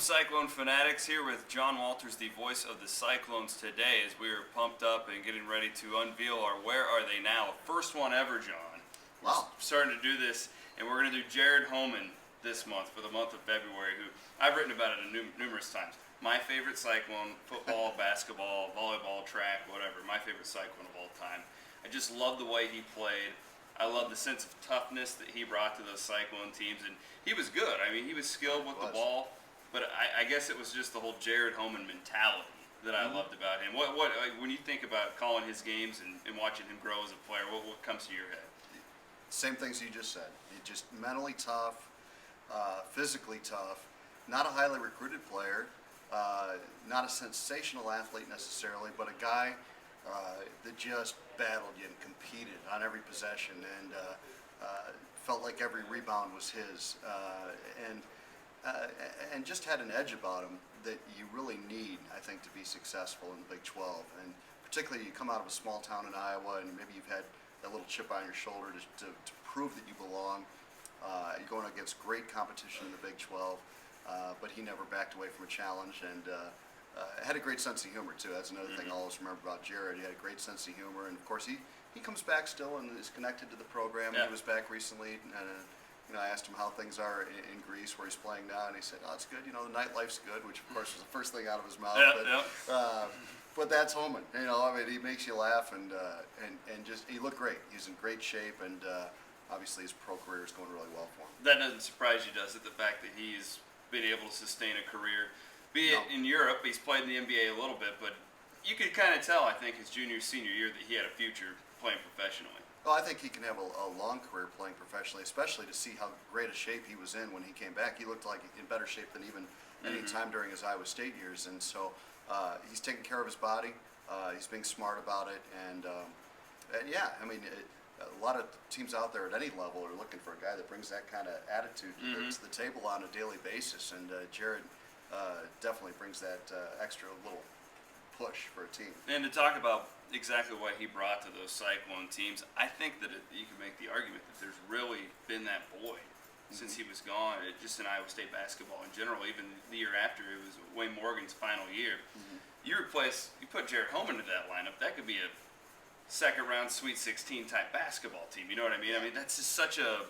Cyclone Fanatics, here with John Walters, the voice of the Cyclones today, as we are pumped up and getting ready to unveil our Where Are They Now? First one ever, John. Wow. We're starting to do this, and we're going to do Jared Homan this month, for the month of February, who I've written about it numerous times. My favorite Cyclone, football, basketball, volleyball, track, whatever, my favorite Cyclone of all time. I just love the way he played. I love the sense of toughness that he brought to those Cyclone teams, and he was good. I mean, he was skilled with the ball, but I guess it was just the whole Jared Homan mentality that I loved about him. What when you think about calling his games and watching him grow as a player, what comes to your head? Same things you just said. He's just mentally tough, physically tough, not a highly recruited player, not a sensational athlete necessarily, but a guy that just battled you and competed on every possession and felt like every rebound was his, and just had an edge about him that you really need, I think, to be successful in the Big 12. And particularly, you come out of a small town in Iowa, and maybe you've had that little chip on your shoulder to prove that you belong. You're going against great competition in the Big 12, but he never backed away from a challenge, and had a great sense of humor too. That's another thing I always remember about Jared. He had a great sense of humor, and of course he comes back still and is connected to the program. Yeah. He was back recently, and I asked him how things are in Greece, where he's playing now, and he said, "Oh, it's good. The nightlife's good," which of course was the first thing out of his mouth. But that's Homan. I mean, he makes you laugh, and just he looked great. He's in great shape, and obviously his pro career is going really well for him. That doesn't surprise you, does it? The fact that he's been able to sustain a career, be it in Europe, he's played in the NBA a little bit, but you could kind of tell, I think, his senior year that he had a future playing professionally. Well, I think he can have a long career playing professionally, especially to see how great a shape he was in when he came back. He looked like in better shape than even any time during his Iowa State years, and so he's taking care of his body. He's being smart about it, and yeah, I mean, a lot of teams out there at any level are looking for a guy that brings that kind of attitude to the table on a daily basis, and Jared definitely brings that extra little push for a team. And to talk about exactly what he brought to those Cyclone teams, I think that you can make the argument that there's really been that void since he was gone, just in Iowa State basketball in general. Even the year after, it was Wayne Morgan's final year. You put Jared Homan into that lineup, that could be a second round Sweet 16 type basketball team. You know what I mean? I mean, that's just such a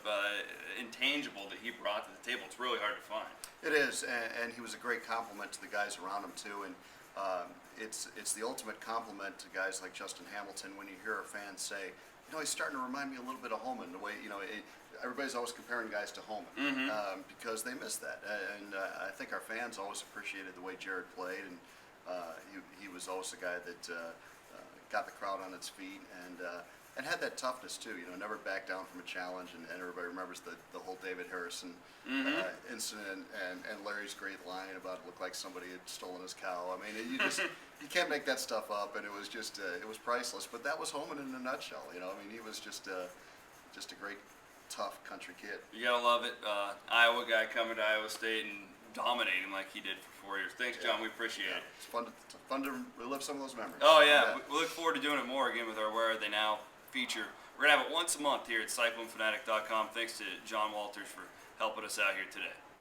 intangible that he brought to the table. It's really hard to find. It is, and he was a great compliment to the guys around him too. And it's the ultimate compliment to guys like Justin Hamilton when you hear a fan say, he's starting to remind me a little bit of Homan. The way everybody's always comparing guys to Homan because they miss that. And I think our fans always appreciated the way Jared played, and he was always a guy that got the crowd on its feet and had that toughness too. Never backed down from a challenge. And everybody remembers the whole David Harrison incident and Larry's great line about it looked like somebody had stolen his cow. I mean, you can't make that stuff up, and it was just it was priceless. But that was Homan in a nutshell. I mean, he was just a great, tough country kid. You gotta love it. Iowa guy coming to Iowa State and dominating like he did for 4 years. Thanks, John. We appreciate it. It's fun to relive some of those memories. Oh yeah, we look forward to doing it more again with our Where Are They Now feature. We're gonna have it once a month here at CycloneFanatic.com. Thanks to John Walters for helping us out here today.